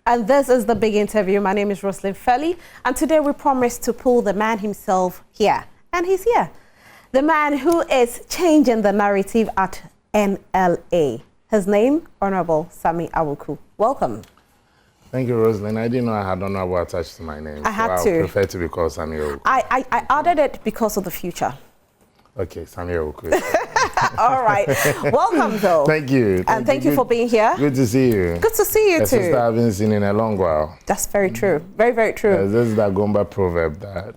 And this is the big interview. My name is Roslyn Felly, and today we promised to pull the man himself here, and he's here. The man who is changing the narrative at NLA. His name, Honorable Sammi Awuku. Welcome. Thank you, Roslyn. I didn't know I had honorable attached to my name. I had to. I prefer to be called Sammi Awuku. I added it because of the future. Okay, Sammi Awuku. All right. Welcome, though. Thank you. And thank you for being here. Good to see you. Good to see you, too. A sister I haven't seen in a long while. That's very true. Very, very true. This is that Gomba proverb that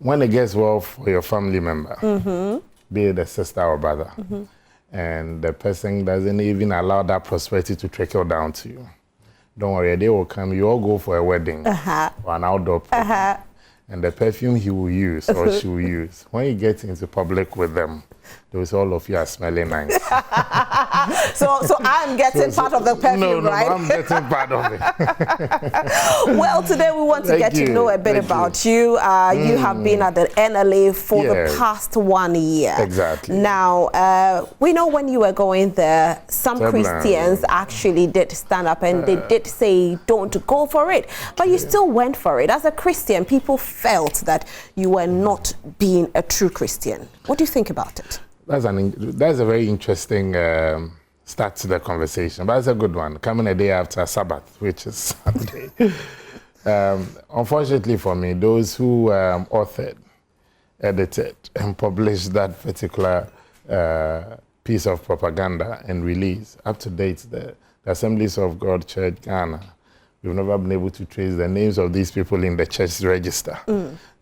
when it gets well for your family member, be it a sister or brother, and the person doesn't even allow that prosperity to trickle down to you, don't worry, a day will come, you all go for a wedding or an outdoor program. And the perfume he will use or she will use, when you get into public with them, those all of you are smelling nice. so I'm getting part of the perfume, right? No, I'm getting part of it. Well, today we want to get to know a bit about you. You have been at the NLA for the past 1 year. Exactly. Now, we know when you were going there, some Christians actually did stand up and they did say, don't go for it. But you still went for it. As a Christian, people felt that you were not being a true Christian. What do you think about it? That's a very interesting start to the conversation, but it's a good one. Coming a day after Sabbath, which is Sunday. Unfortunately for me, those who authored, edited, and published that particular piece of propaganda and release, up to date, the Assemblies of God Church Ghana, we've never been able to trace the names of these people in the church register.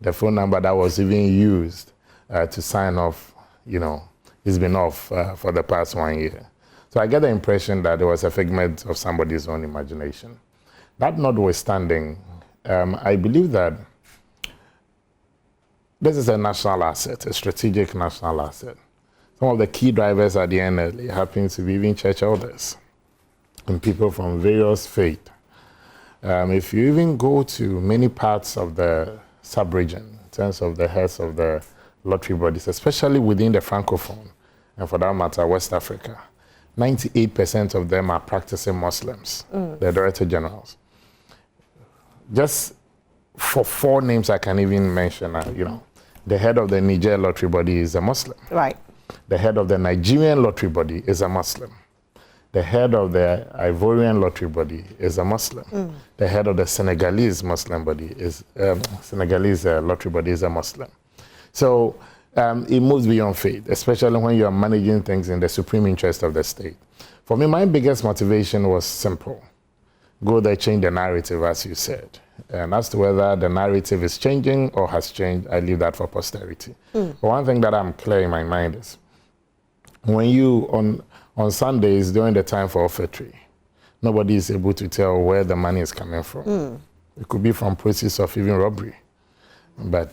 The phone number that was even used to sign off, you know, it's been off for the past 1 year. So I get the impression that it was a figment of somebody's own imagination. That notwithstanding, I believe that this is a national asset, a strategic national asset. Some of the key drivers at the NLA happen to be even church elders and people from various faiths. If you even go to many parts of the sub-region, in terms of the heads of the lottery bodies, especially within the Francophone, and for that matter, West Africa, 98% of them are practicing Muslims, the Director-Generals. Just for 4 names I can even mention, you know, the head of the Niger lottery body is a Muslim. Right. The head of the Nigerian lottery body is a Muslim. The head of the Ivorian lottery body is a Muslim. The head of the Senegalese Muslim body is Senegalese lottery body is a Muslim. So it moves beyond faith, especially when you are managing things in the supreme interest of the state. For me, my biggest motivation was simple. Go there, change the narrative, as you said. And as to whether the narrative is changing or has changed, I leave that for posterity. But one thing that I'm clear in my mind is, when you, on Sundays, during the time for offertory, nobody is able to tell where the money is coming from. It could be from proceeds of even robbery. But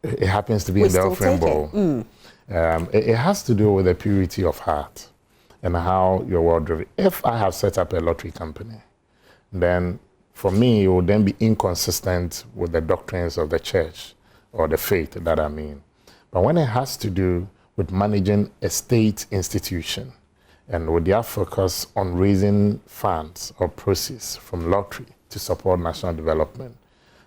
it happens to be in the offering bowl. It has to do with the purity of heart and how you're well driven. If I have set up a lottery company, then for me, it would then be inconsistent with the doctrines of the church or the faith that I mean. But when it has to do with managing a state institution and with their focus on raising funds or proceeds from lottery to support national development,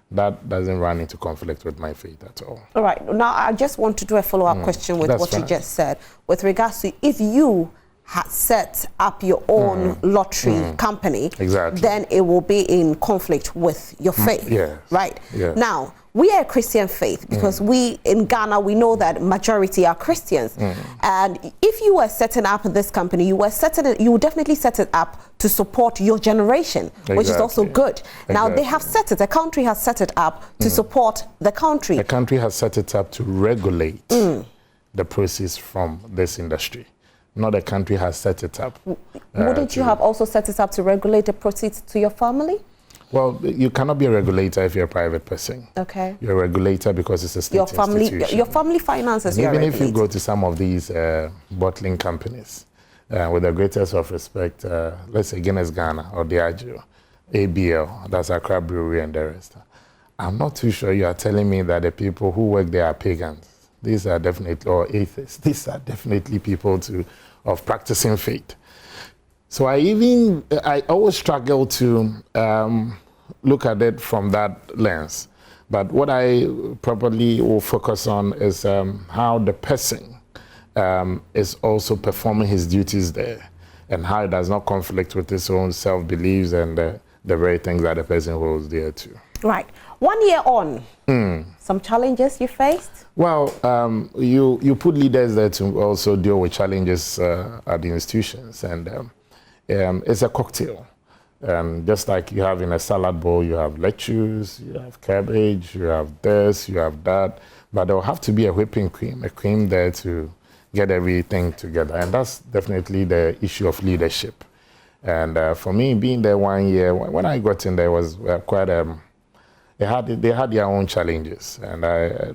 that doesn't run into conflict with my faith at all. All right. Now, I just want to do a follow-up question with what you just said. With regards to if you had set up your own lottery company, then it will be in conflict with your faith. Right? Now, we are a Christian faith because we, in Ghana, we know that majority are Christians. And if you were setting up this company, you would definitely set it up to support your generation, which is also good. Now, they have set it, the country has set it up to support the country. The country has set it up to regulate the proceeds from this industry. Not the country has set it up. Wouldn't you have also set it up to regulate the proceeds to your family? Well, you cannot be a regulator if you're a private person. Okay. You're a regulator because it's a state institution. Your family finances you Even if you go to some of these bottling companies, with the greatest of respect, let's say Guinness Ghana or Diageo, ABL, that's Accra Brewery and the rest. I'm not too sure you are telling me that the people who work there are pagans. These are definitely, or atheists. These are definitely people of practicing faith. So I always struggle to look at it from that lens. But what I probably will focus on is how the person is also performing his duties there, and how it does not conflict with his own self-beliefs and the very things that the person holds dear to. Right. 1 year on, some challenges you faced? Well, you put leaders there to also deal with challenges at the institutions, and it's a cocktail. Just like you have in a salad bowl, you have lettuce, you have cabbage, you have this, you have that, but there will have to be a whipping cream, a cream there to get everything together, and that's definitely the issue of leadership. And for me, being there 1 year, when I got in there, was quite they had their own challenges, and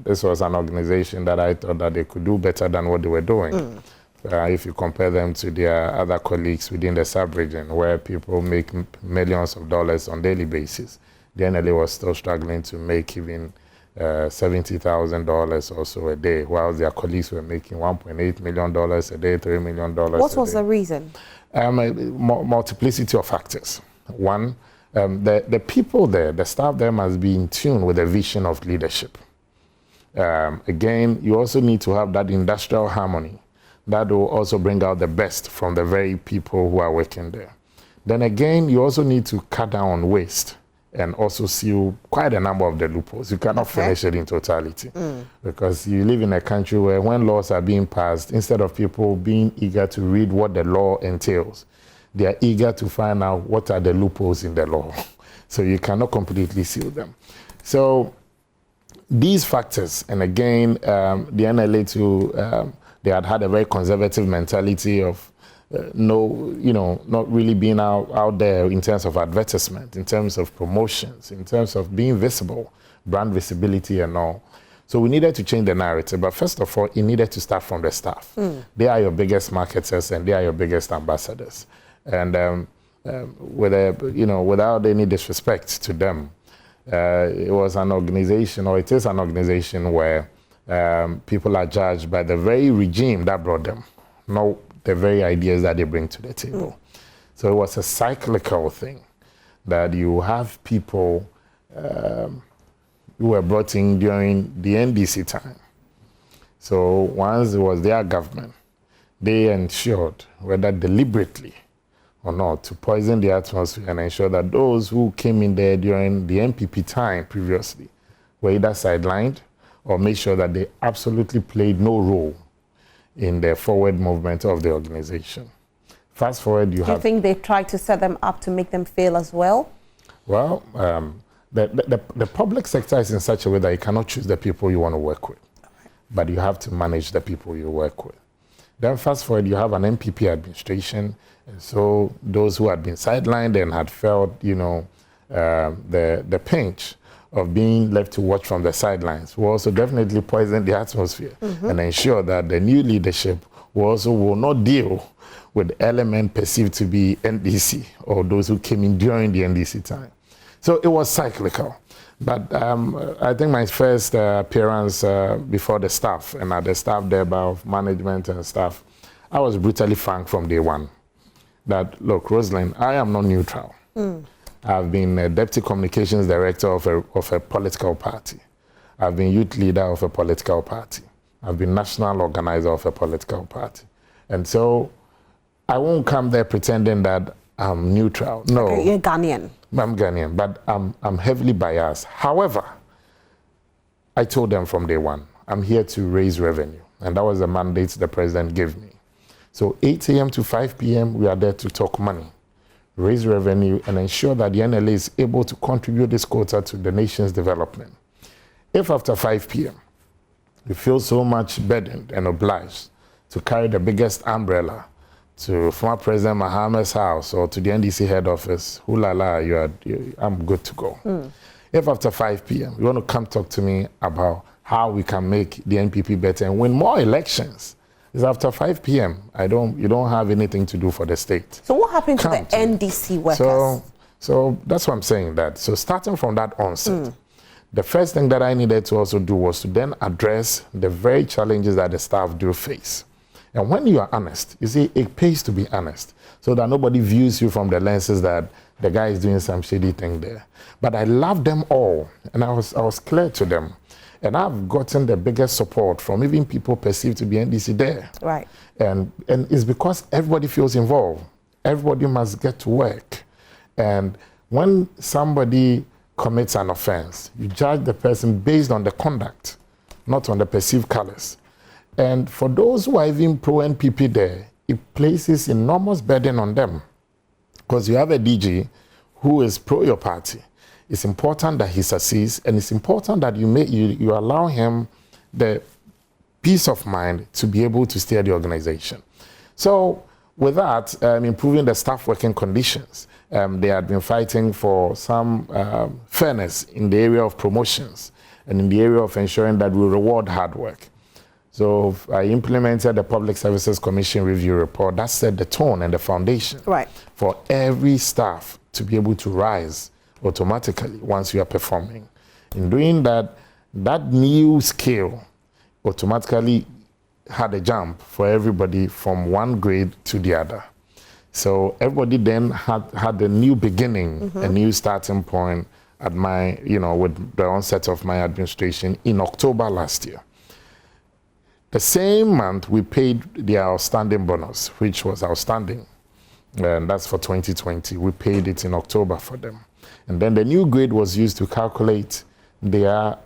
this was an organization that I thought that they could do better than what they were doing. If you compare them to their other colleagues within the sub-region, where people make millions of dollars on a daily basis, the NLA was still struggling to make even $70,000 or so a day, while their colleagues were making $1.8 million a day, $3 million a day. What was the reason? A multiplicity of factors. One, the people there, the staff there must be in tune with the vision of leadership. Again, you also need to have that industrial harmony that will also bring out the best from the very people who are working there. Then again, you also need to cut down on waste and also seal quite a number of the loopholes. You cannot finish it in totality, because you live in a country where when laws are being passed, instead of people being eager to read what the law entails, they are eager to find out what are the loopholes in the law. So you cannot completely seal them. So these factors, and again, the NLA too, they had a very conservative mentality of not really being out there in terms of advertisement, in terms of promotions, in terms of being visible, brand visibility and all. So we needed to change the narrative. But first of all, it needed to start from the staff. They are your biggest marketers and they are your biggest ambassadors. And without any disrespect to them, it was an organization, or it is an organization where people are judged by the very regime that brought them, not the very ideas that they bring to the table. So it was a cyclical thing, that you have people who were brought in during the NDC time. So once it was their government, they ensured, whether deliberately or not, to poison the atmosphere and ensure that those who came in there during the NPP time previously were either sidelined or made sure that they absolutely played no role in the forward movement of the organization. Fast forward, you think they tried to set them up to make them fail as well? Well, the public sector is in such a way that you cannot choose the people you want to work with, but you have to manage the people you work with. Then fast forward, you have an NPP administration, and so those who had been sidelined and had felt, the pinch of being left to watch from the sidelines will also definitely poison the atmosphere and ensure that the new leadership will not deal with elements perceived to be NDC or those who came in during the NDC time. So it was cyclical. But I think my first appearance before the staff and at the staff there of management and staff, I was brutally frank from day one that, look, Rosalind, I am not neutral. I've been a deputy communications director of a political party. I've been youth leader of a political party. I've been national organizer of a political party. And so I won't come there pretending that I'm neutral. No. Okay, you're Ghanaian. I'm Ghanaian, but I'm heavily biased. However, I told them from day one, I'm here to raise revenue. And that was the mandate the president gave me. So 8 a.m. to 5 p.m., we are there to talk money, raise revenue, and ensure that the NLA is able to contribute this quota to the nation's development. If after 5 p.m., you feel so much burdened and obliged to carry the biggest umbrella to former President Mahama's house or to the NDC head office, I'm good to go. If after 5 p.m., you want to come talk to me about how we can make the NPP better and win more elections, it's after 5 p.m. You don't have anything to do for the state. So what happened to the NDC workers? So that's what I'm saying. That so starting from that onset, the first thing that I needed to also do was to then address the very challenges that the staff do face. And when you are honest, you see, it pays to be honest, so that nobody views you from the lenses that the guy is doing some shady thing there. But I love them all, and I was clear to them. And I've gotten the biggest support from even people perceived to be NDC there. Right. And it's because everybody feels involved. Everybody must get to work. And when somebody commits an offense, you judge the person based on the conduct, not on the perceived colors. And for those who are even pro-NPP there, it places enormous burden on them. Because you have a DG who is pro your party. It's important that he succeeds, and it's important that you allow him the peace of mind to be able to steer the organization. So with that, improving the staff working conditions, they had been fighting for some fairness in the area of promotions and in the area of ensuring that we reward hard work. So I implemented the Public Services Commission review report that set the tone and the foundation for every staff to be able to rise automatically once you are performing. In doing that, that new scale automatically had a jump for everybody from one grade to the other. So everybody then had a new beginning, a new starting point at my, with the onset of my administration in October last year. The same month, we paid their outstanding bonus, which was outstanding, and that's for 2020. We paid it in October for them. And then the new grade was used to calculate their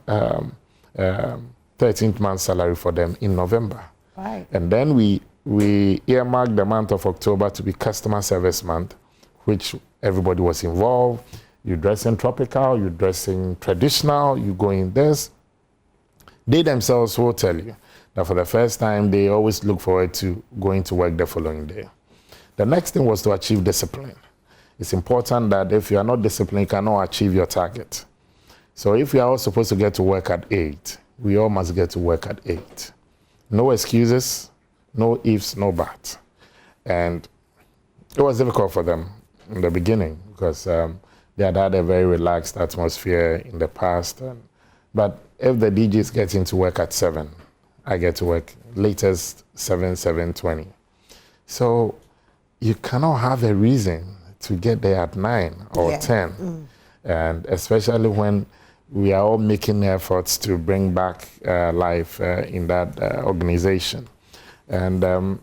13th month salary for them in November. Right. And then we earmarked the month of October to be customer service month, which everybody was involved. You dress in tropical, you dress in traditional, you go in this. They themselves will tell you that for the first time, they always look forward to going to work the following day. The next thing was to achieve discipline. It's important that if you are not disciplined, you cannot achieve your target. So if we are all supposed to get to work at 8, we all must get to work at 8. No excuses, no ifs, no buts. And it was difficult for them in the beginning because they had a very relaxed atmosphere in the past. But if the DJs get into work at 7, I get to work latest 7:20. So you cannot have a reason to get there at 9 or 10. And especially when we are all making efforts to bring back life in that organization. And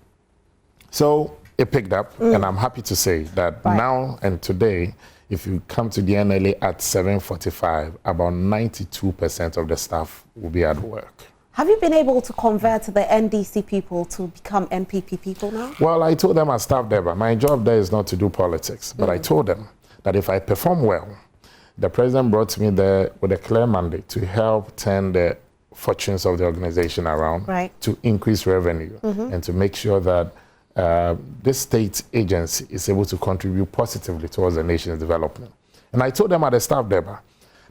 so it picked up, and I'm happy to say that now and today, if you come to the NLA at 7:45, about 92% of the staff will be at work. Have you been able to convert the NDC people to become NPP people now? Well, I told them as staff there, but my job there is not to do politics. But I told them that if I perform well, the president brought me there with a clear mandate to help turn the fortunes of the organization around, to increase revenue, and to make sure that this state agency is able to contribute positively towards the nation's development. And I told them at the staff there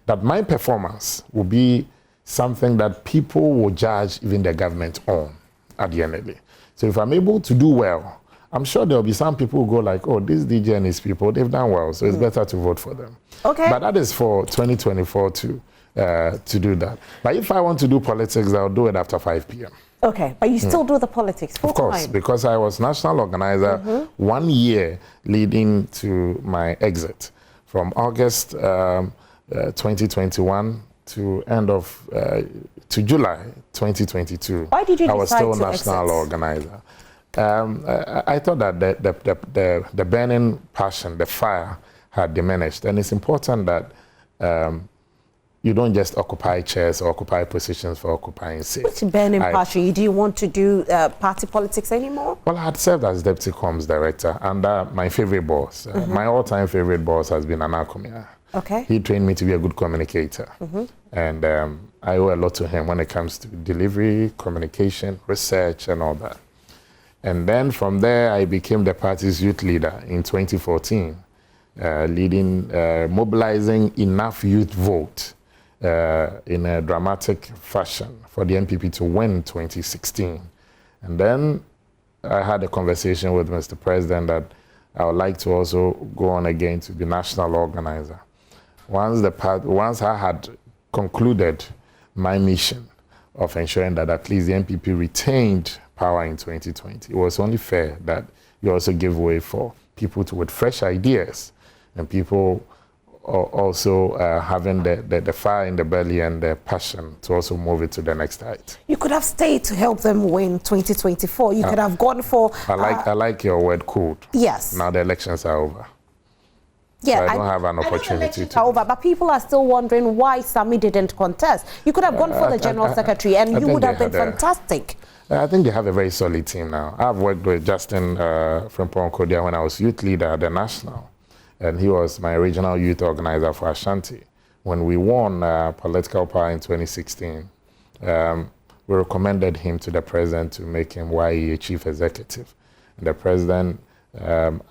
that my performance will be something that people will judge even the government on at the NLA. So if I'm able to do well, I'm sure there'll be some people who go like, oh, this DJ and his people, they've done well, so it's better to vote for them. Okay. But that is for 2024 to do that. But if I want to do politics, I'll do it after 5 p.m. Okay, but you still do the politics full time? Of course, because I was national organizer 1 year leading to my exit from August 2021 to end of to July 2022. Why did you decide to exit? I was still national organizer. I thought that the burning passion, the fire, had diminished, and it's important that you don't just occupy chairs or occupy positions for occupying sake. Which burning passion? Do you want to do party politics anymore? Well, I had served as Deputy Comms Director under my favorite boss. My all-time favorite boss has been Anakomia. Okay. He trained me to be a good communicator. And I owe a lot to him when it comes to delivery, communication, research, and all that. And then from there, I became the party's youth leader in 2014, mobilizing enough youth vote in a dramatic fashion for the NPP to win 2016. And then I had a conversation with Mr. President that I would like to also go on again to be national organizer. Once I had concluded my mission of ensuring that at least the NPP retained power in 2020. It was only fair that you also give way for people with fresh ideas and people also having the fire in the belly and the passion to also move it to the next height. You could have stayed to help them win 2024. You could have gone for... I like your word code. Yes. Now the elections are over. Yeah, so I don't have an opportunity to... over, but people are still wondering why Sammi didn't contest. You could have gone for the General Secretary and you would have been fantastic. I think they have a very solid team now. I've worked with Justin from Ponkodia when I was youth leader at the National. And he was my regional youth organizer for Ashanti. When we won political power in 2016, we recommended him to the president to make him YEA chief executive. And the president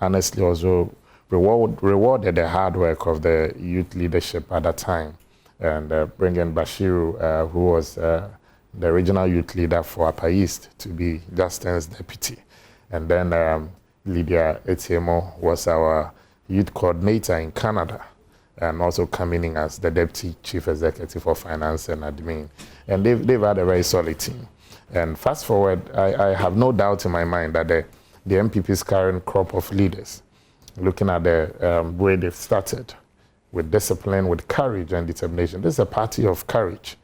honestly also rewarded the hard work of the youth leadership at that time. And bringing Bashiru, who was the regional youth leader for Upper East, to be Justin's deputy. And then Lydia Etiemo was our youth coordinator in Canada, and also coming in as the deputy chief executive for finance and admin. And they've had a very solid team. And fast forward, I have no doubt in my mind that the MPP's current crop of leaders, looking at the way they've started, with discipline, with courage and determination. This is a party of courage.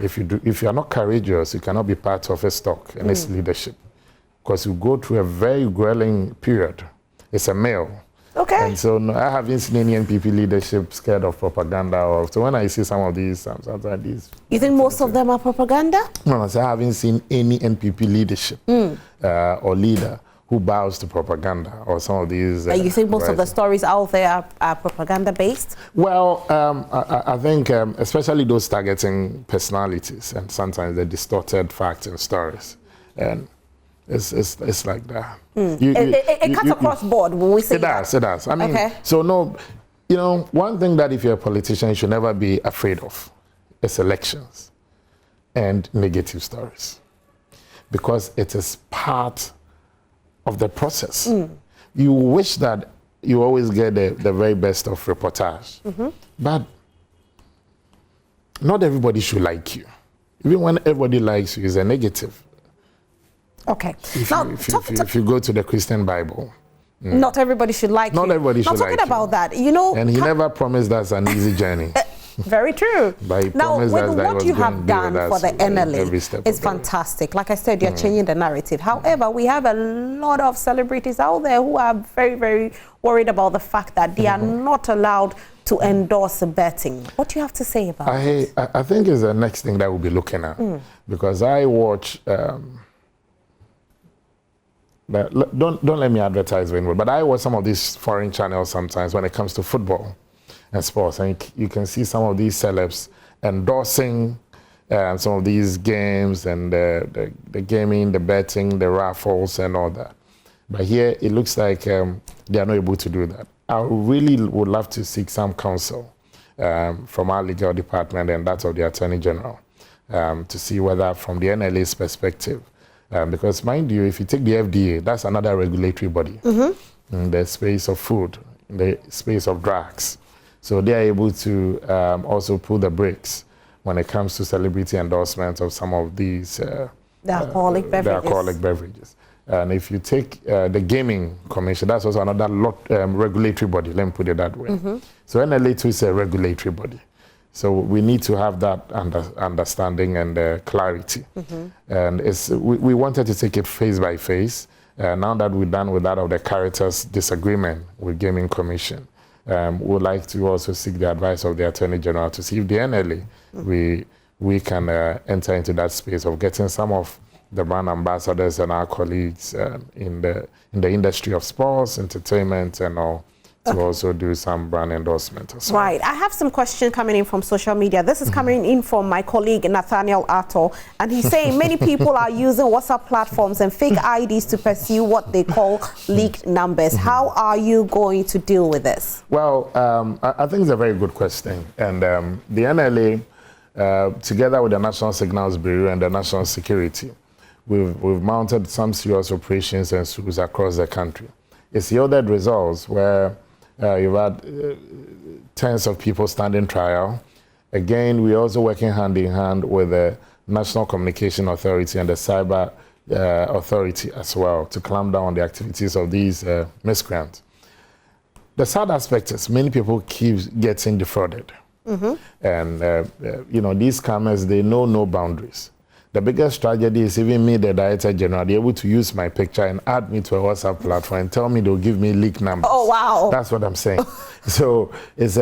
If you are not courageous, you cannot be part of a stock and its leadership, because you go through a very grueling period. It's a male. Okay. And so no, I haven't seen any NPP leadership scared of propaganda. So when I see some of these, sometimes these... You think most of them are propaganda? No, so I haven't seen any NPP leadership or leader who bows to propaganda or some of these... you think most of the stories out there are propaganda-based? Well, I think especially those targeting personalities and sometimes the distorted facts and stories. And it's like that. It cuts across board when we say it does. I mean, so no, one thing that if you're a politician, you should never be afraid of is elections and negative stories, because it is part of the process. You wish that you always get the very best of reportage, but not everybody should like you. Even when everybody likes you, is a negative. Okay. If you go to the Christian Bible, not everybody should like you. Not everybody should like you. Talking about that, and he never promised us an easy journey. Very true. But he now, promised us that what you have done for the NLA is fantastic. Like I said, you're changing the narrative. However, we have a lot of celebrities out there who are very, very worried about the fact that they are not allowed to endorse betting. What do you have to say about it? I think it's the next thing that we'll be looking at, because I watch. Don't let me advertise anymore, but I watch some of these foreign channels sometimes when it comes to football and sports, and you can see some of these celebs endorsing some of these games and the gaming, the betting, the raffles and all that. But here it looks like they are not able to do that. I really would love to seek some counsel from our legal department and that of the Attorney General to see whether from the NLA's perspective, because mind you, if you take the FDA, that's another regulatory body in the space of food, in the space of drugs. So they are able to also pull the brakes when it comes to celebrity endorsements of some of these the alcoholic beverages. And if you take the Gaming Commission, that's also another regulatory body, let me put it that way. So NLA too is a regulatory body. So we need to have that understanding and clarity. And we wanted to take it phase by phase. Now that we're done with that of the characters disagreement with Gaming Commission, we'd like to also seek the advice of the Attorney General to see if the NLA, we can enter into that space of getting some of the brand ambassadors and our colleagues in the industry of sports, entertainment and all, to also do some brand endorsement as well. Right. I have some questions coming in from social media. This is coming in from my colleague Nathaniel Atto, and he's saying many people are using WhatsApp platforms and fake IDs to pursue what they call leaked numbers. How are you going to deal with this? Well, I think it's a very good question. And the NLA, together with the National Signals Bureau and the National Security, we've mounted some serious operations and suits across the country. It's yielded results where you've had tens of people standing trial. Again, we're also working hand in hand with the National Communication Authority and the Cyber authority as well to clamp down on the activities of these miscreants. The sad aspect is many people keep getting defrauded. And, these scammers, they know no boundaries. The biggest tragedy is even me, the Director-General, they're able to use my picture and add me to a WhatsApp platform and tell me they'll give me leak numbers. Oh, wow. That's what I'm saying. So it's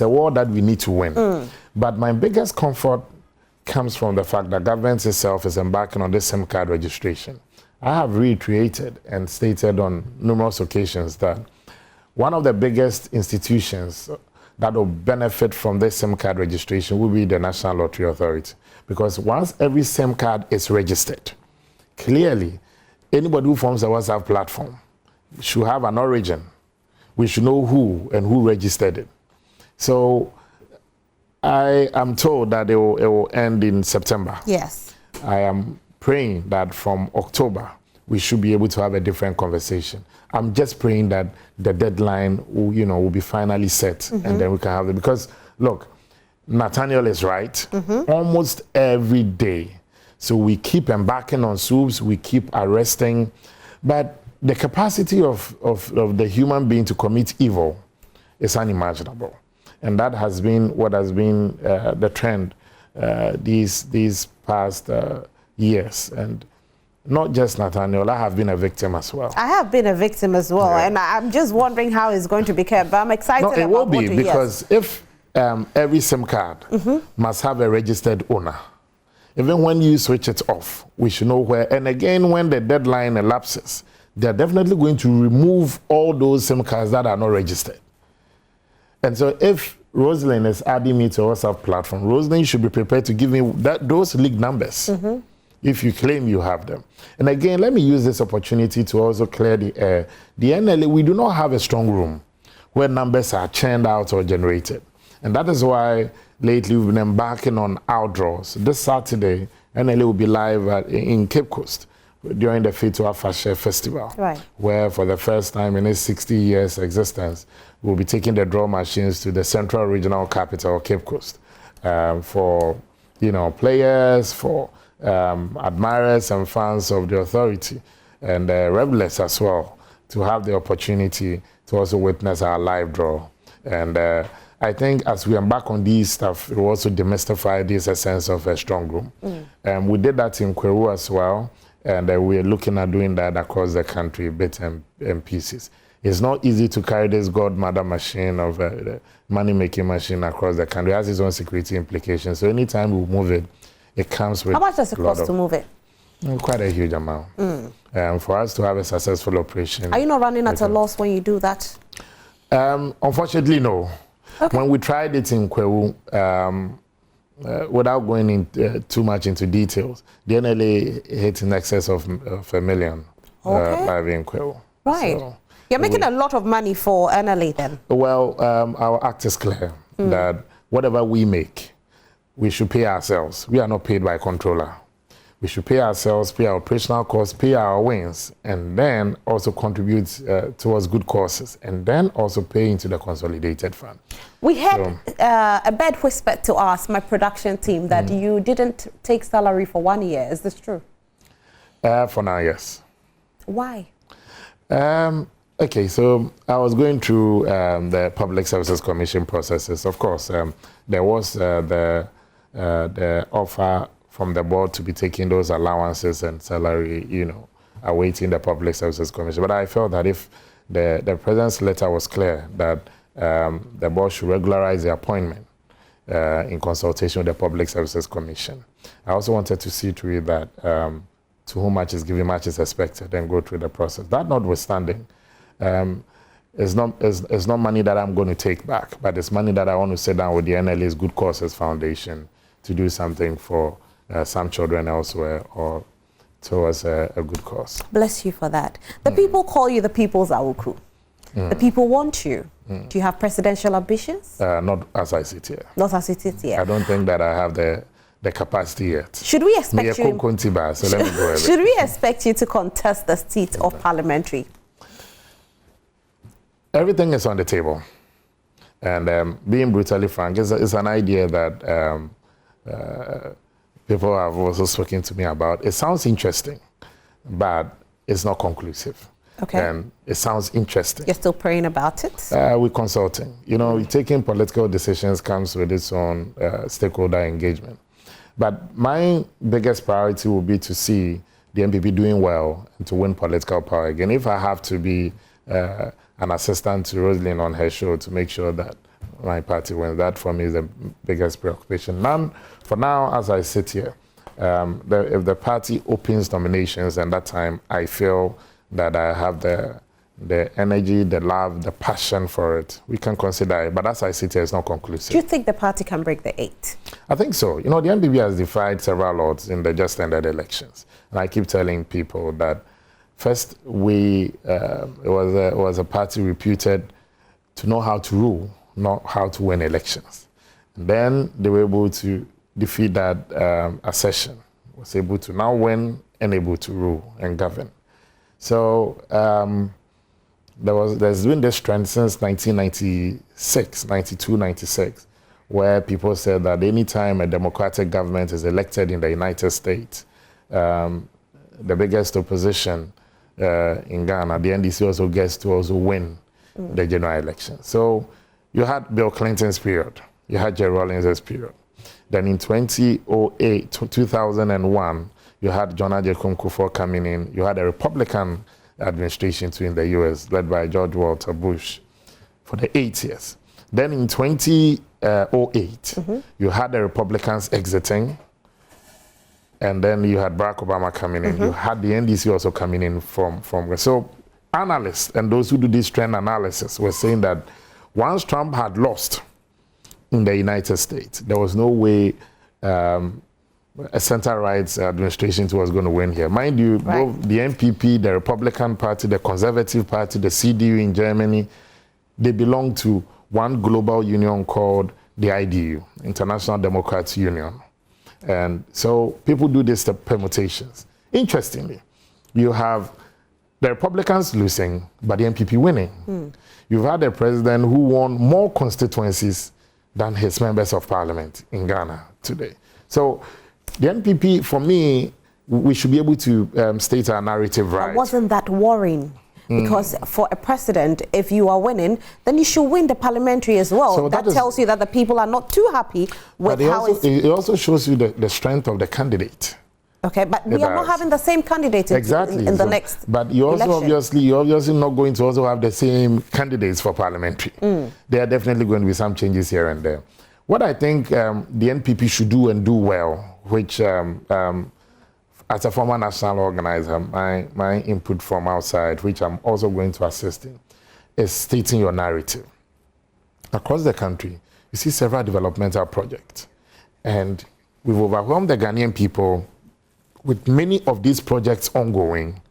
a war that we need to win. But my biggest comfort comes from the fact that government itself is embarking on this SIM card registration. I have reiterated and stated on numerous occasions that one of the biggest institutions that will benefit from this SIM card registration will be the National Lottery Authority. Because once every SIM card is registered, clearly, anybody who forms a WhatsApp platform should have an origin. We should know who and who registered it. So I am told that it will end in September. Yes. I am praying that from October, we should be able to have a different conversation. I'm just praying that the deadline will be finally set and then we can have it. Because, look, Nathaniel is right. Almost every day. So we keep embarking on soups, we keep arresting. But the capacity of the human being to commit evil is unimaginable. And that has been what has been the trend these past years. And not just Nathaniel, I have been a victim as well. I have been a victim as well. Yeah. And I'm just wondering how it's going to be kept. But I'm excited about it will be, because if every SIM card must have a registered owner. Even when you switch it off, we should know where. And again, when the deadline elapses, they're definitely going to remove all those SIM cards that are not registered. And so if Rosalind is adding me to a WhatsApp platform, Rosalind should be prepared to give me those league numbers if you claim you have them. And again, let me use this opportunity to also clear the air. The NLA, we do not have a strong room where numbers are churned out or generated. And that is why lately we've been embarking on outdraws. This Saturday, NLA will be live in Cape Coast during the Fetua Fashe Festival, where for the first time in its 60 years existence, we'll be taking the draw machines to the central regional capital, Cape Coast, for players, for admirers and fans of the authority, and revelers as well, to have the opportunity to also witness our live draw. And I think as we embark on these stuff, we also demystify this essence of a strong room. We did that in Kweru as well, and we're looking at doing that across the country, bits and pieces. It's not easy to carry this godmother machine of the money-making machine across the country. It has its own security implications. So anytime we move it, it comes with... How much does it cost to move it? Quite a huge amount. For us to have a successful operation... Are you not running at a loss when you do that? Unfortunately, no. Okay. When we tried it in Kweru, without going in, too much into details, the NLA hit in excess of $1 million live in Kweru. Right. So you're making a lot of money for NLA then? Well, our act is clear that whatever we make, we should pay ourselves. We are not paid by a controller. We should pay ourselves, pay our operational costs, pay our wins, and then also contribute towards good causes, and then also pay into the consolidated fund. We had a bed whispered to us, my production team, that you didn't take salary for 1 year. Is this true? For now, yes. Why? Okay, so I was going through the Public Services Commission processes. Of course, there was the offer from the board to be taking those allowances and salary, awaiting the Public Services Commission. But I felt that if the President's letter was clear that the board should regularize the appointment in consultation with the Public Services Commission, I also wanted to see to it that to whom much is given, much is expected, and go through the process. That notwithstanding, it's not money that I'm going to take back, but it's money that I want to sit down with the NLA's Good Causes Foundation to do something for some children elsewhere or towards a good cause. Bless you for that. The people call you the people's Awuku. The people want you. Do you have presidential ambitions? Not as I sit here. Not as it is here. I don't think that I have the capacity yet. Should we expect you? So let me go should we expect you to contest the seat of parliamentary? Everything is on the table, and being brutally frank, it's an idea that people have also spoken to me about. It sounds interesting, but it's not conclusive. Okay. And it sounds interesting. You're still praying about it? We're consulting. You know, taking political decisions comes with its own stakeholder engagement. But my biggest priority will be to see the NPP doing well and to win political power again. If I have to be an assistant to Rosalind on her show to make sure that my party wins, that for me is the biggest preoccupation. For now, as I sit here, if the party opens nominations, and that time I feel that I have the energy, the love, the passion for it, we can consider it. But as I sit here, it's not conclusive. Do you think the party can break the 8? I think so. You know, the NPP has defied several odds in the just ended elections. And I keep telling people that first, it was a party reputed to know how to rule, not how to win elections. And then they were able to defeat that accession, was able to now win and able to rule and govern. So there's been this trend since 1996, 92, 96, where people said that anytime a democratic government is elected in the United States, the biggest opposition in Ghana, the NDC also gets to also win the general election. So you had Bill Clinton's period, you had Jerry Rawlings' period. Then in 2008, 2001, you had John Ajay Kufuor coming in. You had a Republican administration too in the U.S. led by George Walter Bush for the 8 years. Then in 2008, you had the Republicans exiting, and then you had Barack Obama coming in. You had the NDC also coming in from. So analysts and those who do this trend analysis were saying that once Trump had lost in the United States, there was no way a center-right administration was going to win here. Mind you, both the NPP, the Republican Party, the Conservative Party, the CDU in Germany, they belong to one global union called the IDU, International Democrats Union. And so people do these permutations. Interestingly, you have the Republicans losing, but the NPP winning. You've had a president who won more constituencies than his members of parliament in Ghana today. So the NPP, for me, we should be able to state our narrative right. But wasn't that worrying? Because for a president, if you are winning, then you should win the parliamentary as well. So that tells you that the people are not too happy with how it also shows you the strength of the candidate. Okay, but we are not having the same candidate in the next But you're obviously not going to also have the same candidates for parliamentary. There are definitely going to be some changes here and there. What I think the NPP should do and do well, which as a former national organizer, my input from outside, which I'm also going to assist in, is stating your narrative. Across the country, you see several developmental projects. And we've overwhelmed the Ghanaian people with many of these projects ongoing.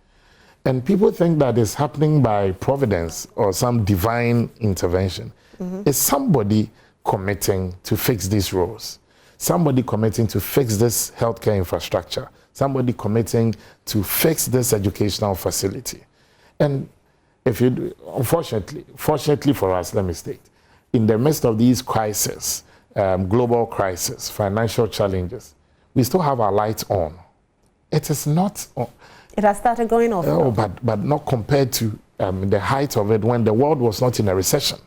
And people think that it's happening by providence or some divine intervention. It's somebody committing to fix these roads, somebody committing to fix this healthcare infrastructure, somebody committing to fix this educational facility. And if you, fortunately for us, let me state, in the midst of these crises, global crisis, financial challenges, we still have our lights on. It is not on. It has started going off. Oh, but not compared to the height of it when the world was not in a recession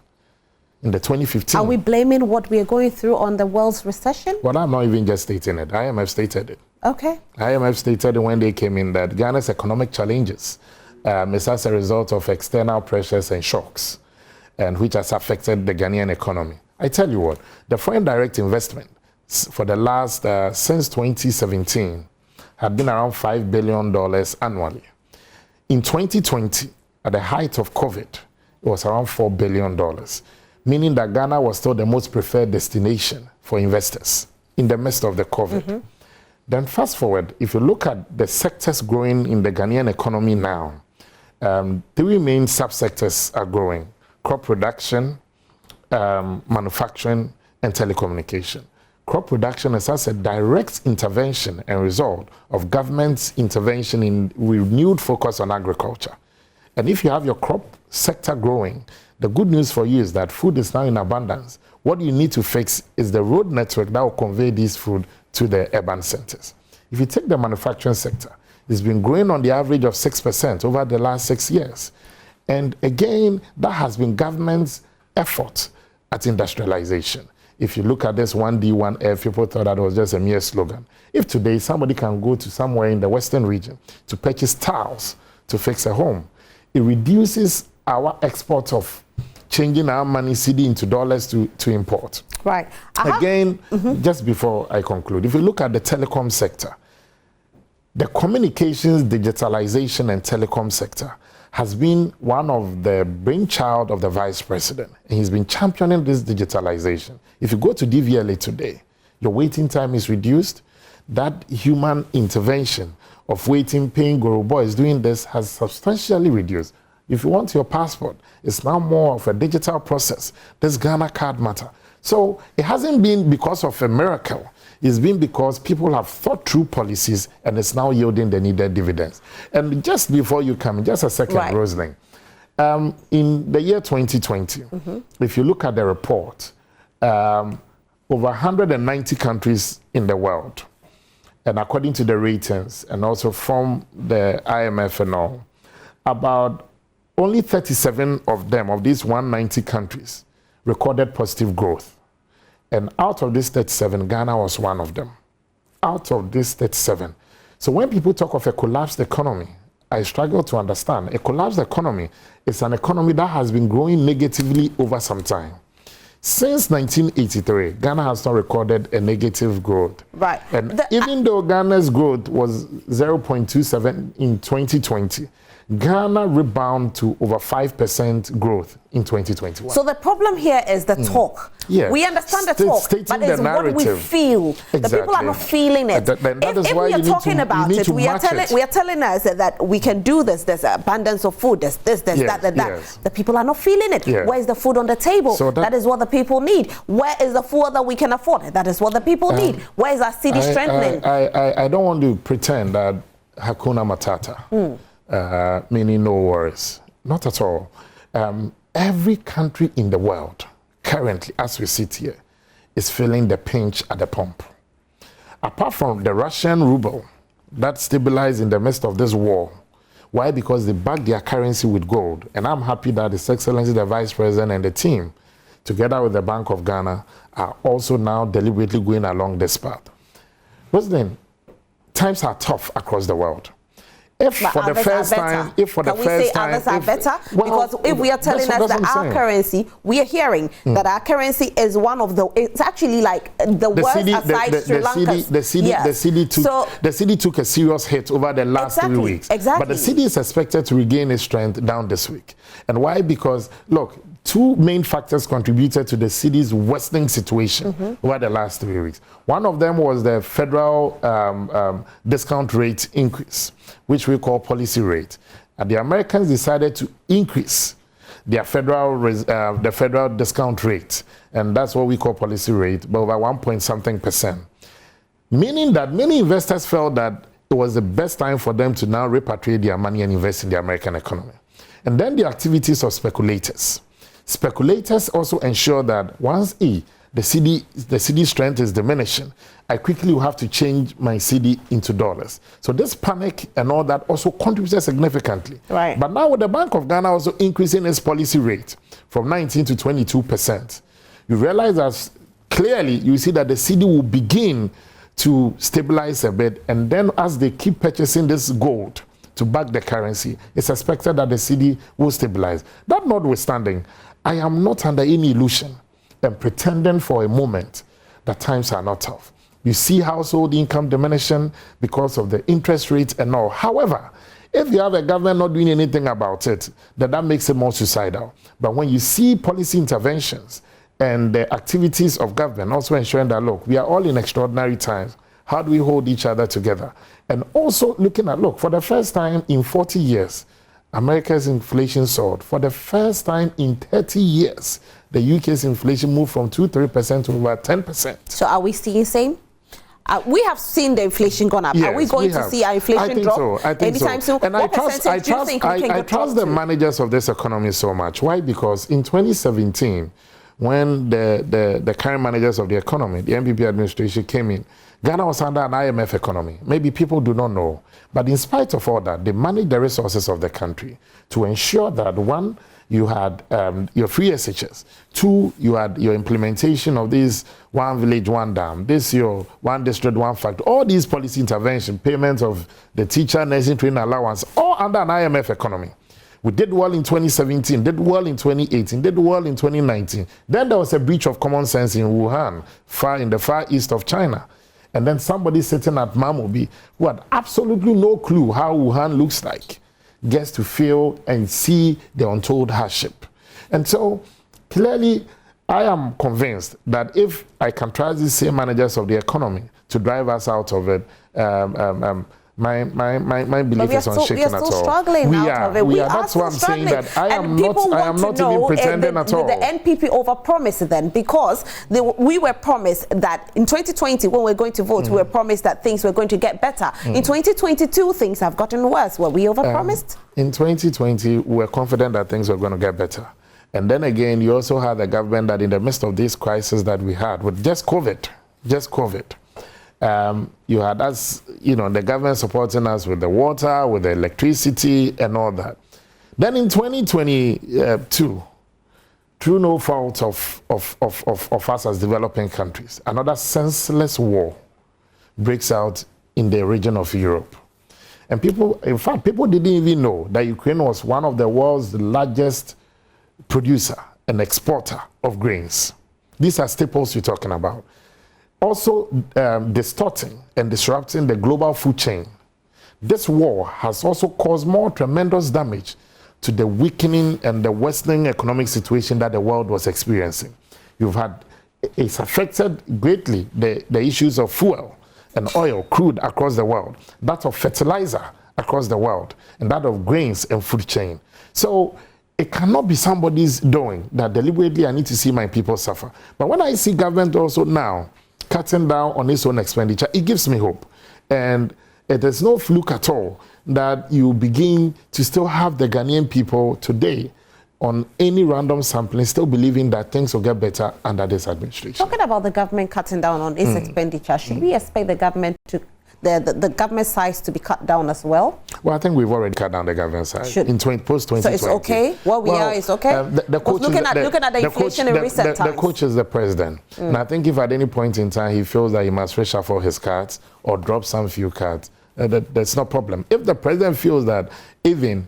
in the 2015. Are we blaming what we are going through on the world's recession? Well, I'm not even just stating it. IMF stated it. Okay. IMF stated when they came in that Ghana's economic challenges is as a result of external pressures and shocks, and which has affected the Ghanaian economy. I tell you what, the foreign direct investment for the last, since 2017, had been around $5 billion annually. In 2020, at the height of COVID, it was around $4 billion, meaning that Ghana was still the most preferred destination for investors in the midst of the COVID. Then fast forward, if you look at the sectors growing in the Ghanaian economy now, three main subsectors are growing: crop production, manufacturing, and telecommunication. Crop production is as a direct intervention and result of government's intervention in renewed focus on agriculture. And if you have your crop sector growing, the good news for you is that food is now in abundance. What you need to fix is the road network that will convey this food to the urban centers. If you take the manufacturing sector, It's been growing on the average of 6% over the last 6 years. And again, that has been government's effort at industrialization. If you look at this 1D, 1F, people thought that was just a mere slogan. If today somebody can go to somewhere in the Western region to purchase tiles to fix a home, it reduces our exports of changing our money CD into dollars to import. Right. Again, just before I conclude, if you look at the telecom sector, the communications, digitalization, and telecom sector has been one of the brainchild of the vice president. And he's been championing this digitalization. If you go to DVLA today, your waiting time is reduced. That human intervention of waiting, paying Guru boys doing this has substantially reduced. If you want your passport, it's now more of a digital process. This Ghana card matter. So it hasn't been because of a miracle. It's been because people have thought through policies and it's now yielding the needed dividends. And just before you come, just a second, right. Rosalind. In the year 2020, if you look at the report, over 190 countries in the world, and according to the ratings, and also from the IMF and all, about only 37 of them, of these 190 countries, recorded positive growth. And out of this 37, Ghana was one of them. Out of this 37. So when people talk of a collapsed economy, I struggle to understand. A collapsed economy is an economy that has been growing negatively over some time. Since 1983, Ghana has not recorded a negative growth. Right. And even though Ghana's growth was 0.27 in 2020, Ghana rebound to over 5% growth in 2021. So the problem here is the talk. Yeah. We understand the talk, but it's what we feel. Exactly. The people are not feeling it. If we are talking about it, we are telling us that we can do this. There's abundance of food. There's this, there's that. Yes. The people are not feeling it. Yeah. Where is the food on the table? So that is what the people need. Where is the food that we can afford? That is what the people need. Where is our city strengthening? I don't want to pretend that Hakuna Matata. Meaning no worries. Not at all. Every country in the world, currently, as we sit here, is feeling the pinch at the pump. Apart from the Russian ruble that stabilized in the midst of this war. Why? Because they back their currency with gold. And I'm happy that His Excellency, the Vice President and the team, together with the Bank of Ghana, are also now deliberately going along this path. President, times are tough across the world. If for the first time, others are better? Because if we are telling us that our currency, we are hearing that our currency is one of the, it's actually like the worst aside Sri Lanka. The cedi took a serious hit over the last 3 weeks. Exactly. But the cedi is expected to regain its strength down this week. And why? Because, look, two main factors contributed to the city's worsening situation over the last 3 weeks. One of them was the federal discount rate increase, which we call policy rate. And the Americans decided to increase their the federal discount rate, and that's what we call policy rate, by over 1.something%. Meaning that many investors felt that it was the best time for them to now repatriate their money and invest in the American economy. And then the activities of speculators. Speculators also ensure that once the cedi strength is diminishing, I quickly will have to change my cedi into dollars. So this panic and all that also contributed significantly. Right. But now with the Bank of Ghana also increasing its policy rate from 19 to 22%, you realize that clearly you see that the cedi will begin to stabilize a bit, and then as they keep purchasing this gold to back the currency, it's expected that the cedi will stabilize. That notwithstanding, I am not under any illusion and pretending for a moment that times are not tough. You see household income diminishing because of the interest rates and all. However, if you have a government not doing anything about it, then that makes it more suicidal. But when you see policy interventions and the activities of government also ensuring that, look, we are all in extraordinary times, how do we hold each other together? And also looking at, look, for the first time in 40 years, America's inflation soared. For the first time in 30 years, the UK's inflation moved from 2-3% to over 10%. So are we seeing the same? We have seen the inflation gone up. Yes, are we going to see our inflation drop anytime soon? And I trust the managers of this economy so much. Why? Because in 2017, when the current managers of the economy, the NPP administration came in, Ghana was under an IMF economy. Maybe people do not know. But in spite of all that, they managed the resources of the country to ensure that, one, you had your free SHS. Two, you had your implementation of this one village, one dam. This your one district, one factory. All these policy intervention, payments of the teacher, nursing training allowance, all under an IMF economy. We did well in 2017, did well in 2018, did well in 2019. Then there was a breach of common sense in Wuhan, in the far east of China. And then somebody sitting at Mamobi who had absolutely no clue how Wuhan looks like gets to feel and see the untold hardship. And so clearly I am convinced that if I can trust these same managers of the economy to drive us out of it, my belief is unshaken at all. We are still struggling out of it. We are That's why I'm saying that I am not even pretending at all. The NPP overpromised then, because we were promised that in 2020 when we were going to vote, we were promised that things were going to get better. In 2022 things have gotten worse. Were we overpromised? In 2020 we were confident that things were going to get better. And then again, you also had a government that in the midst of this crisis that we had with just COVID, you had us, the government supporting us with the water, with the electricity and all that. Then in 2022, through no fault of us as developing countries, another senseless war breaks out in the region of Europe. And people didn't even know that Ukraine was one of the world's largest producer and exporter of grains. These are staples you're talking about. Also distorting and disrupting the global food chain. This war has also caused more tremendous damage to the weakening and the worsening economic situation that the world was experiencing. It's affected greatly the issues of fuel and oil, crude across the world, that of fertilizer across the world, and that of grains and food chain. So it cannot be somebody's doing that deliberately I need to see my people suffer. But when I see government also now cutting down on its own expenditure, it gives me hope. And it is no fluke at all that you begin to still have the Ghanaian people today on any random sampling still believing that things will get better under this administration. Talking about the government cutting down on its expenditure, should we expect the government to the government size to be cut down as well? Well, I think we've already cut down the government size in post-2020. So it's okay? What we are is okay? Looking at the inflation in recent times. The coach is the president. And I think if at any point in time he feels that he must reshuffle his cards or drop some few cards, that's no problem. If the president feels that even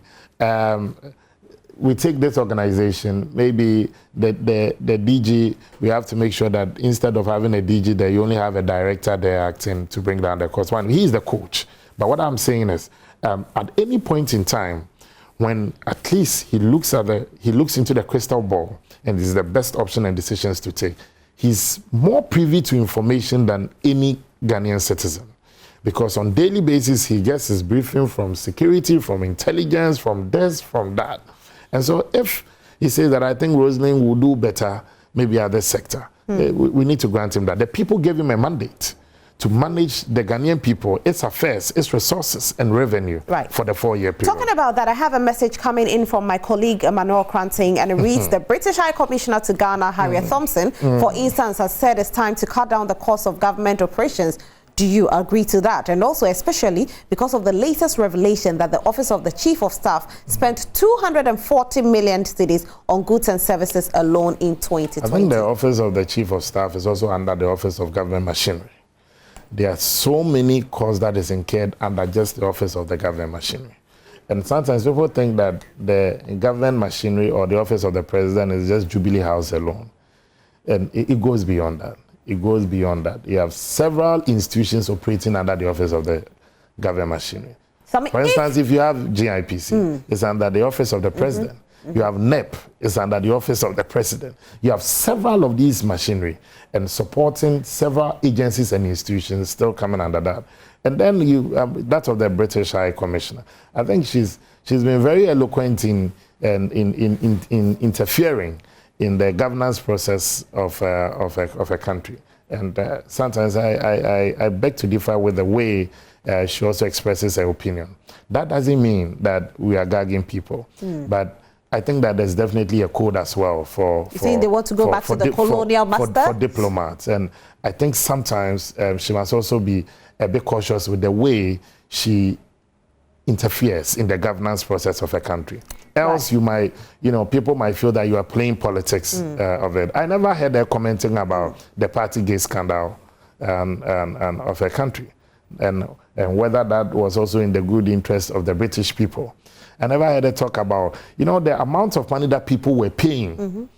we take this organization, maybe the DG, we have to make sure that instead of having a DG there, you only have a director there acting to bring down the cost. One, he's the coach. But what I'm saying is, at any point in time, when at least he looks into the crystal ball and this is the best option and decisions to take, he's more privy to information than any Ghanaian citizen. Because on daily basis, he gets his briefing from security, from intelligence, from this, from that. And so if he says that I think Roslyn will do better, maybe at this sector, we need to grant him that. The people gave him a mandate to manage the Ghanaian people, its affairs, its resources and revenue for the 4-year period. Talking about that, I have a message coming in from my colleague Emmanuel Kranting, and it reads, the British High Commissioner to Ghana, Harriet Thompson, for instance, has said it's time to cut down the cost of government operations. Do you agree to that? And also, especially because of the latest revelation that the Office of the Chief of Staff spent 240 million cedis on goods and services alone in 2020. I think the Office of the Chief of Staff is also under the Office of Government Machinery. There are so many costs that is incurred under just the Office of the Government Machinery. And sometimes people think that the government machinery or the Office of the President is just Jubilee House alone. And it goes beyond that. It goes beyond that. You have several institutions operating under the Office of the Government Machinery. For instance, if you have GIPC, it's under the Office of the President. You have NEP, it's under the Office of the President. You have several of these machinery and supporting several agencies and institutions still coming under that. And then you that of the British High Commissioner. I think she's been very eloquent in interfering in the governance process of a country. And sometimes I beg to differ with the way she also expresses her opinion. That doesn't mean that we are gagging people. But I think that there's definitely a code as well for... You think they want to go back to the colonial master? For diplomats. And I think sometimes she must also be a bit cautious with the way she interferes in the governance process of a country. Else you might, people might feel that you are playing politics of it. I never heard her commenting about the party gay scandal and of a country. And whether that was also in the good interest of the British people. I never heard her talk about, the amount of money that people were paying.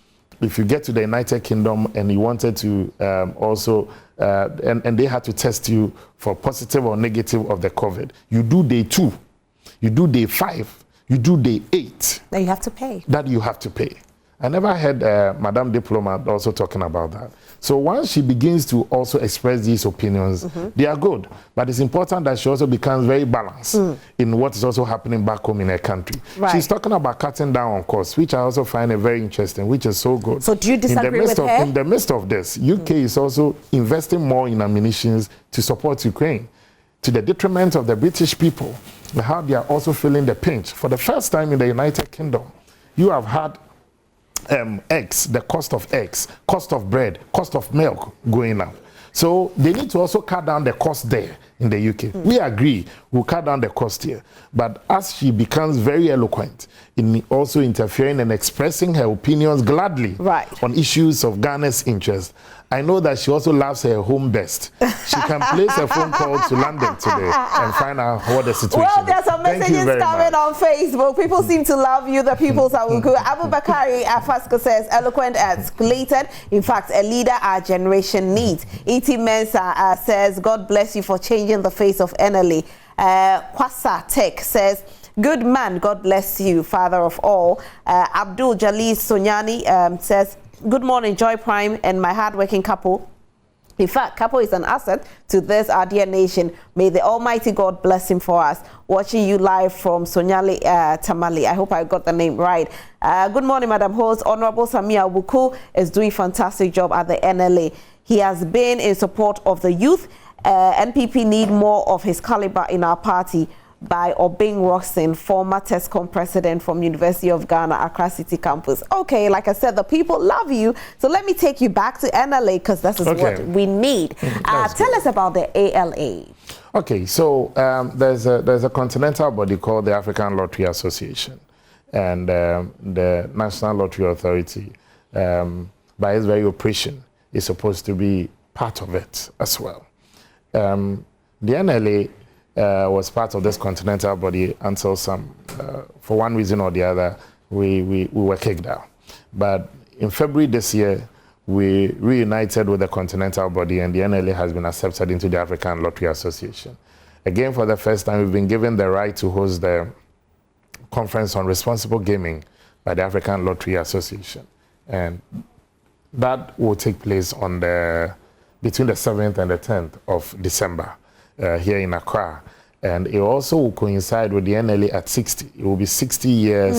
If you get to the United Kingdom and you wanted to also, and they had to test you for positive or negative of the COVID, you do day 2, you do day 5, you do day 8. That you have to pay. That you have to pay. I never heard Madame Diplomat also talking about that. So once she begins to also express these opinions, they are good. But it's important that she also becomes very balanced in what is also happening back home in her country. Right. She's talking about cutting down on costs, which I also find very interesting, which is so good. So do you disagree with her? In the midst of this, UK is also investing more in ammunition to support Ukraine, to the detriment of the British people, and how they are also feeling the pinch. For the first time in the United Kingdom, you have had eggs, the cost of eggs, cost of bread, cost of milk going up. So they need to also cut down the cost there in the UK. We agree, we'll cut down the cost here. But as she becomes very eloquent in also interfering and expressing her opinions gladly on issues of Ghana's interest, I know that she also loves her home best. She can place a phone call to London today and find out what the situation is. Well, there's some messages coming on Facebook. People seem to love you, the People's Awuku. Abu Bakari Afasko says, eloquent articulated. In fact, a leader our generation needs. E.T. Mensa says, God bless you for changing the face of NLA. Kwasa Tech says, good man, God bless you, father of all. Abdul Jalil Sonyani says, good morning, Joy Prime and my hardworking couple. In fact, couple is an asset to this, our dear nation. May the Almighty God bless him for us. Watching you live from Sonyali Tamale. I hope I got the name right. Good morning, Madam Host. Honorable Sammi Awuku is doing a fantastic job at the NLA. He has been in support of the youth. NPP need more of his caliber in our party. By Obing Roxon, former TESCOM president from University of Ghana, Accra City campus. Okay, like I said, the people love you. So let me take you back to NLA because this is what we need. Tell us about the ALA. Okay, so there's a continental body called the African Lottery Association, and the National Lottery Authority, by its very operation, is supposed to be part of it as well. The NLA was part of this continental body until for one reason or the other, we were kicked out. But in February this year, we reunited with the continental body, and the NLA has been accepted into the African Lottery Association. Again, for the first time, we've been given the right to host the Conference on Responsible Gaming by the African Lottery Association. And that will take place on between the 7th and the 10th of December. Here in Accra, and it also will coincide with the NLA at 60. It will be 60 years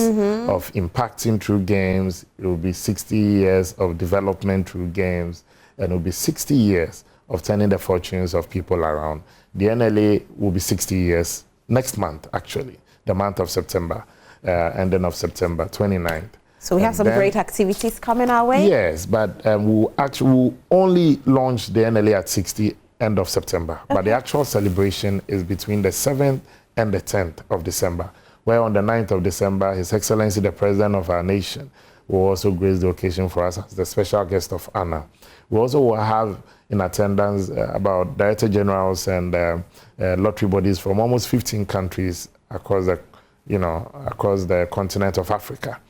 of impacting through games. It will be 60 years of development through games, and it will be 60 years of turning the fortunes of people around. The NLA will be 60 years next month, actually, the month of September, ending of September 29th. So we have some great activities coming our way? Yes, but we'll only launch the NLA at 60 end of September. Okay. But the actual celebration is between the 7th and the 10th of December, where on the 9th of December, His Excellency, the President of our nation, will also grace the occasion for us as the special guest of honor. We also will have in attendance about Director-Generals and lottery bodies from almost 15 countries across the continent of Africa.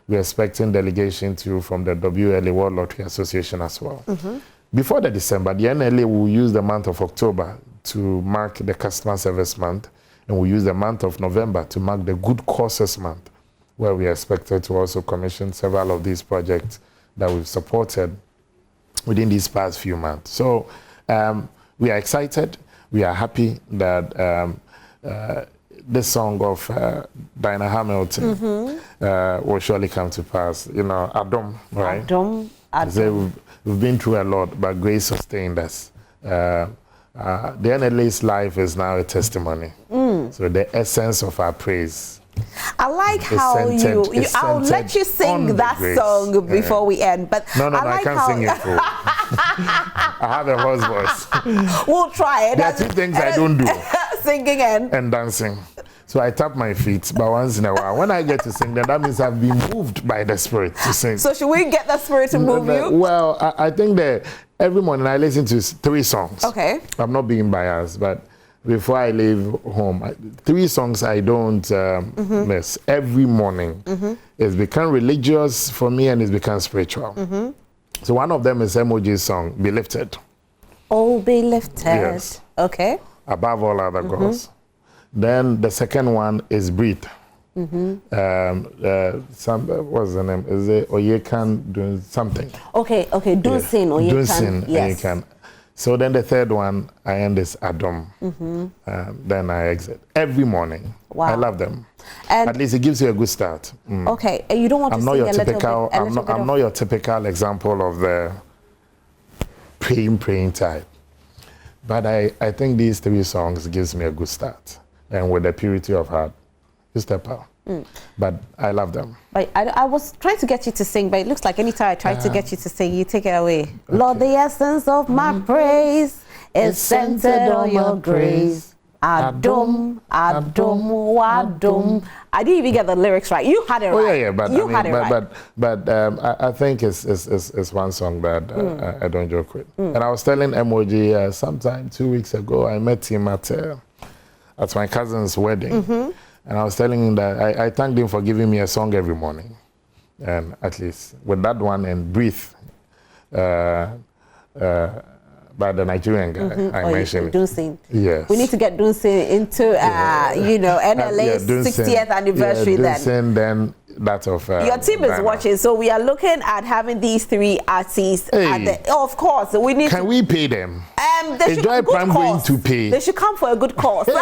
We're expecting delegation from the WLA, World Lottery Association, as well. Before the December, the NLA will use the month of October to mark the Customer Service Month, and we'll use the month of November to mark the Good Causes Month, where we are expected to also commission several of these projects that we've supported within these past few months. So we are excited. We are happy that this song of Diana Hamilton will surely come to pass. Adam, right? Adam. We've been through a lot, but grace sustained us. The NLA's life is now a testimony. So the essence of our praise I like how I'll let you sing that song before we end, but no, I can't sing it full. I have a hoarse voice. We'll try it. There are two things I don't do. Singing and dancing. So I tap my feet, but once in a while, when I get to sing, then that means I've been moved by the Spirit to sing. So should we get the Spirit to move you? Well, I think that every morning I listen to 3 songs. Okay. I'm not being biased, but before I leave home, 3 songs I don't miss every morning. It's become religious for me and it's become spiritual. So one of them is MOG's song, Be Lifted. Oh, be lifted. Yes. Okay. Above all other gods. Then the second one is Breathe. What's the name? Is it Oyekan doing something? Okay, Dunsin, Oyekan. Dunsin, yes. Oyekan. So then the third one, I end is Adom. Then I exit. Every morning. Wow. I love them. And at least it gives you a good start. Okay, and you don't want to sing a little bit? I'm not your typical example of the praying type. But I think these 3 songs gives me a good start. And with the purity of heart, you step out. But I love them. But I was trying to get you to sing, but it looks like anytime I try to get you to sing, you take it away. Okay. Lord, the essence of my praise is centered on your grace. Adom, Adom, Wadom. I didn't even get the lyrics right. You had it right. Yeah, but you had it right. But I think it's one song that I don't joke with. And I was telling MOG sometime 2 weeks ago, I met him at my cousin's wedding. And I was telling him that I thanked him for giving me a song every morning. And at least with that one and Breathe, by the Nigerian guy, I mentioned. Dunsin. Yes. We need to get Dunsin into, NLA's 60th anniversary Dunsin, then that of your team is watching, so we are looking at having these 3 artists. Of course, we need. Can we pay them? They should going to pay. They should come for a good cause. Hey.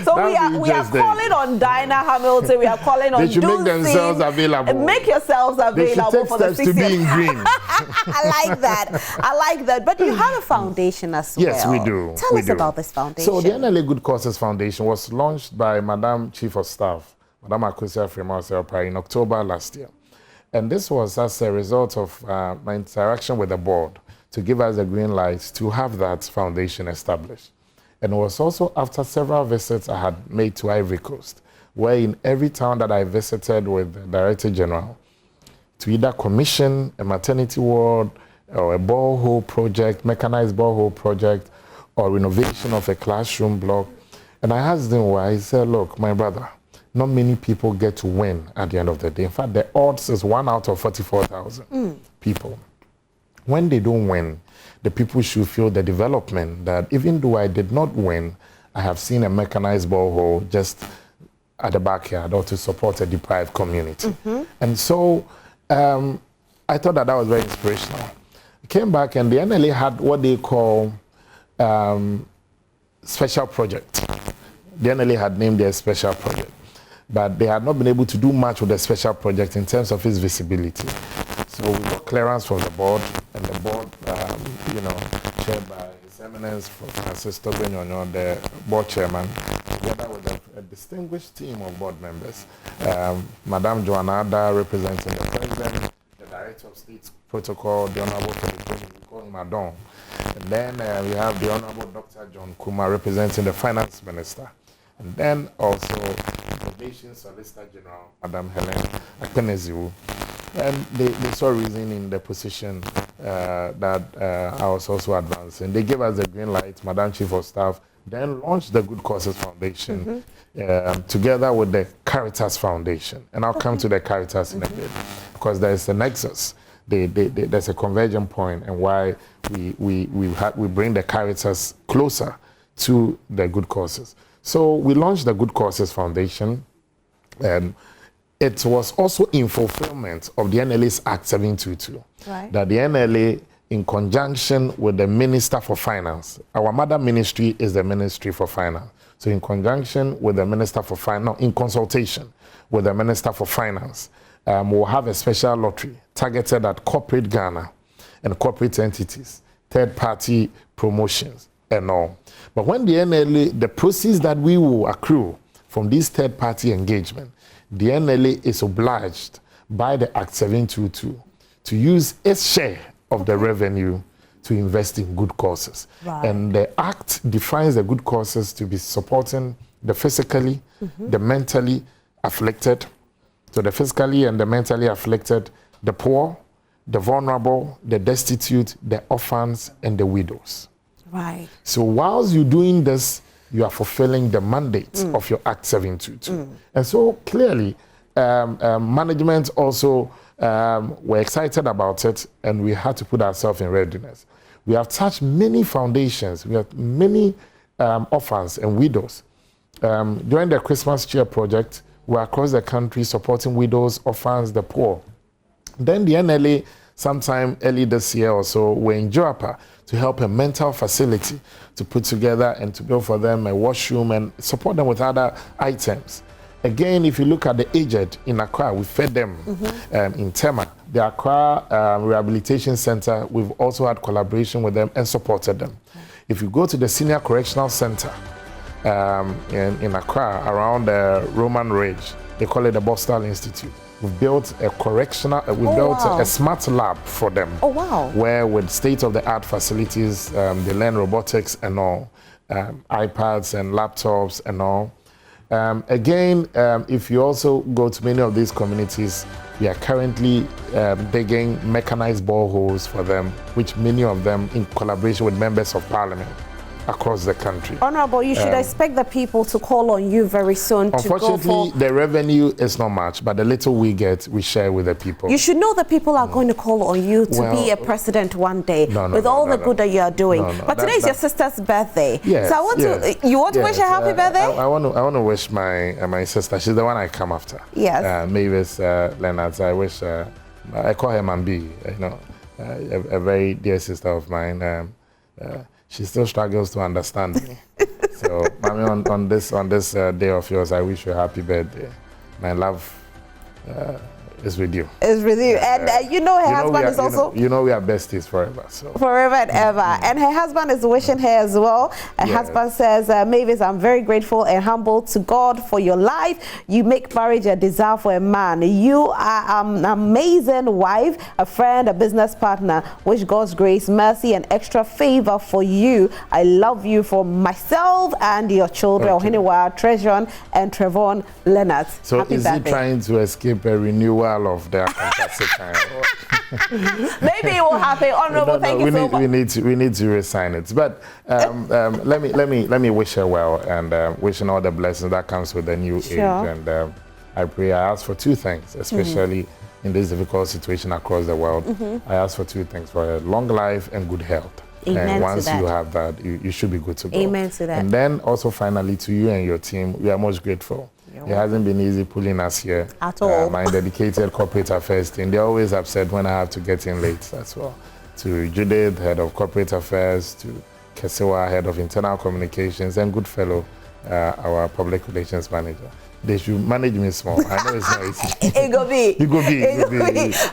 So we are calling on Dinah Hamilton. We are calling on. They should make themselves available. Make yourselves available for the 60th. To be in green. I like that. But you have a foundation as well. Yes, we do. Tell us about this foundation. So the NLA Good Causes Foundation was launched by Madam Chief of Staff, Madam Akosia Fremauseopa, in October last year. And this was as a result of my interaction with the board to give us a green light to have that foundation established. And it was also after several visits I had made to Ivory Coast, where in every town that I visited with the Director-General, to either commission a maternity ward or a borehole project, mechanized borehole project, or renovation of a classroom block. And I asked him why. He said, look, my brother, not many people get to win at the end of the day. In fact, the odds is 1 out of 44,000 people. When they don't win, the people should feel the development that even though I did not win, I have seen a mechanized borehole just at the backyard or to support a deprived community. And so I thought that was very inspirational. I came back and the NLA had what they call special project. The NLA had named their special project, but they had not been able to do much with the special project in terms of its visibility. So we got clearance from the board, and the board, chaired by His Eminence Francis Tobenyono, the board chairman, together with a distinguished team of board members, Madame Joanna Ada representing the President, the Director of State Protocol, the Honorable Madon, and then we have the Honorable Dr. John Kuma representing the Finance Minister, and then also the Foundation Solicitor General, Madam Helen Akpeneziwu. And they saw reason in the position that I was also advancing. They gave us the green light, Madam Chief of Staff, then launched the Good Causes Foundation together with the Caritas Foundation. And I'll come to the Caritas in a bit, because there's a nexus. There's a convergent point, and why we bring the Caritas closer to the Good Causes. So we launched the Good Causes Foundation, and it was also in fulfillment of the NLA's Act 722, that the NLA, in conjunction with the Minister for Finance, our mother ministry is the Ministry for Finance. So in conjunction with the Minister for Finance, in consultation with the Minister for Finance, we'll have a special lottery targeted at corporate Ghana and corporate entities, third-party promotions and all. But when the NLA, the proceeds that we will accrue from this third-party engagement, the NLA is obliged by the Act 722 to use its share of the revenue to invest in good causes. Right. And the Act defines the good causes to be supporting the physically, the mentally afflicted, so the physically and the mentally afflicted, the poor, the vulnerable, the destitute, the orphans, and the widows. Right. So whilst you're doing this, you are fulfilling the mandate of your Act 722. And so clearly, management also were excited about it, and we had to put ourselves in readiness. We have touched many foundations, we have many orphans and widows. During the Christmas Cheer Project, we're across the country supporting widows, orphans, the poor. Then the NLA, sometime early this year or so, were in Joapa to help a mental facility to put together and to build for them a washroom and support them with other items. Again, if you look at the aged in Accra, we fed them in Tema. The Accra Rehabilitation Center, we've also had collaboration with them and supported them. If you go to the Senior Correctional Center in Accra, around the Roman Ridge, they call it the Bostal Institute. We've built a correctional, a smart lab for them. Where with state-of-the-art facilities, they learn robotics and all, iPads and laptops and all. Again, if you also go to many of these communities, we are currently digging mechanized boreholes for them, which many of them in collaboration with members of parliament across the country. Honorable, you should expect the people to call on you very soon. Unfortunately, the revenue is not much, but the little we get, we share with the people. You should know that people are going to call on you to be a president one day with all the good that you are doing. But today is your sister's birthday. Yes, so I want to, you want to wish her happy birthday? I want to wish my sister, she's the one I come after. Yes. Mavis Leonard, I wish, I call her Mambi, you know, a very dear sister of mine. She still struggles to understand me. So, Mami, on this day of yours, I wish you a happy birthday. My love is with you. Is with you. And you know her husband is also... You know we are besties forever. So. Forever and ever. And her husband is wishing her as well. Her husband says, Mavis, I'm very grateful and humble to God for your life. You make marriage a desire for a man. You are an amazing wife, a friend, a business partner. Wish God's grace, mercy, and extra favor for you. I love you for myself and your children, Ohiniwa, Trejon, and Trevon Leonard. So happy is birthday. he trying to escape a renewal of their fantastic time? Maybe it will happen. Honorable, thank you so much. We need to resign it. But let me wish her well and wishing all the blessings that comes with the new age. And I ask for two things, especially in this difficult situation across the world. I ask for two things: for her long life and good health. Amen. And once you have that, you should be good to go. Amen to that. And then also finally to you and your team, we are most grateful. It hasn't been easy pulling us here. At all. My dedicated corporate affairs team, they're always upset when I have to get in late as well. To Judith, head of corporate affairs, to Kesewa, head of internal communications, and Goodfellow, our public relations manager. They should manage me small. I know it's not easy. It go be.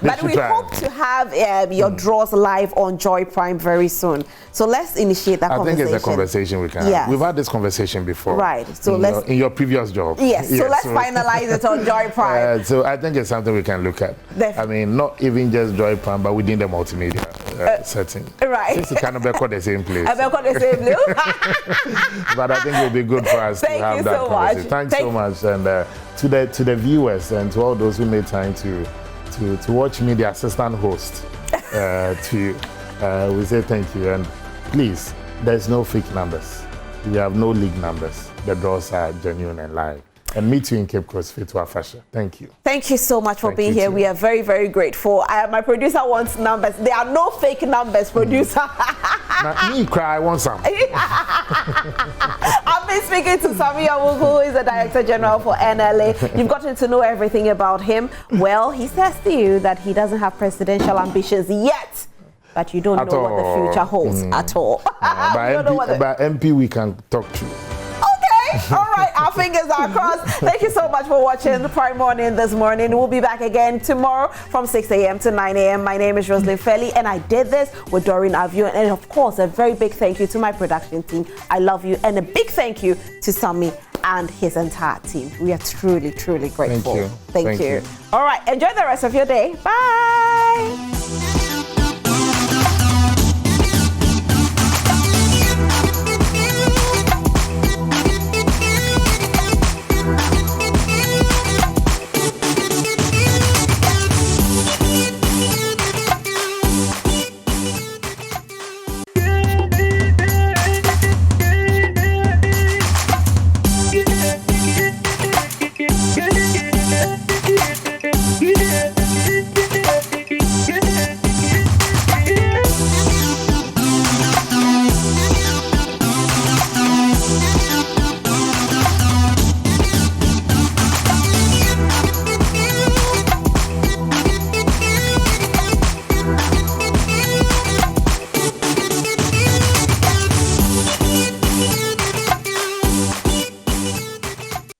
But we hope to have your draws live on Joy Prime very soon. So let's initiate that conversation. I think it's a conversation we can have. We've had this conversation before. Right. So in your previous job. Yes. So let's finalize it on Joy Prime. So I think it's something we can look at. I mean, not even just Joy Prime, but within the multimedia setting. Right. Since it cannot be called the same place. But I think it will be good for us to have that conversation. Thanks so much. And to the viewers and to all those who made time to watch me, the assistant host, we say thank you. And please, there's no fake numbers. We have no league numbers. The draws are genuine and live. And meet you in Cape Coast Fit to our fashion. Thank you. Thank you so much for being here. We are very, very grateful. My producer wants numbers. There are no fake numbers, producer. Now, me cry, I want some. I've been speaking to Sammi Awuku, who is the Director-General for NLA. You've gotten to know everything about him. Well, he says to you that he doesn't have presidential ambitions yet. But you don't know what the future holds at all. By MP we can talk to. Okay. right, our fingers are crossed. Thank you so much for watching the Prime Morning this morning. We'll be back again tomorrow from 6 a.m. to 9 a.m. My name is Roslyn Feli, and I did this with Doreen Avio. And of course, a very big thank you to my production team. I love you. And a big thank you to Sammi and his entire team. We are truly, truly grateful. Thank you. Thank you. All right, enjoy the rest of your day. Bye.